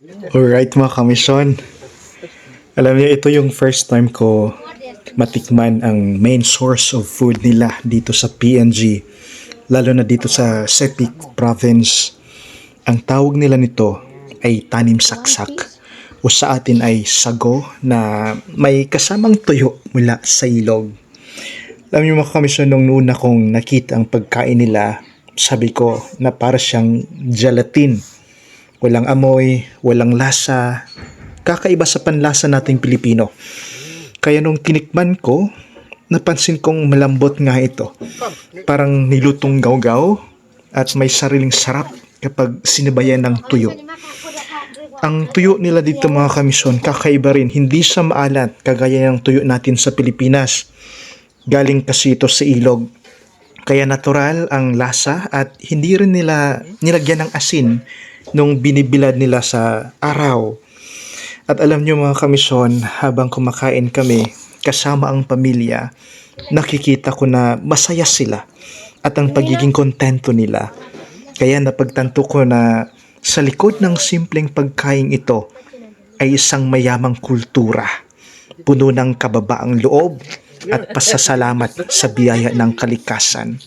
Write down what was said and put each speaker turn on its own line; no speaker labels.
Alright mga kamisyon. Alam niyo, ito yung first time ko matikman ang main source of food nila dito sa PNG. Lalo na dito sa Sepik Province. Ang tawag nila nito ay tanim saksak. O sa atin ay sago na may kasamang tuyo mula sa ilog. Alam niyo mga kamisyon, nung una kong nakita ang pagkain nila, sabi ko na para siyang gelatin. Walang amoy, walang lasa, kakaiba sa panlasa nating Pilipino. Kaya nung tinikman ko, napansin kong malambot nga ito. Parang nilutong gawgaw at may sariling sarap kapag sinabayan ng tuyo. Ang tuyo nila dito mga kamisyon, kakaiba rin. Hindi siya maalat kagaya ng tuyo natin sa Pilipinas. Galing kasi ito sa ilog. Kaya natural ang lasa at hindi rin nila nilagyan ng asin nung binibilad nila sa araw. At alam nyo mga kamisyon, habang kumakain kami kasama ang pamilya, nakikita ko na masaya sila at ang pagiging kontento nila. Kaya napagtanto ko na sa likod ng simpleng pagkain ito ay isang mayamang kultura, puno ng kababaang loob at pasasalamat sa biyaya ng kalikasan.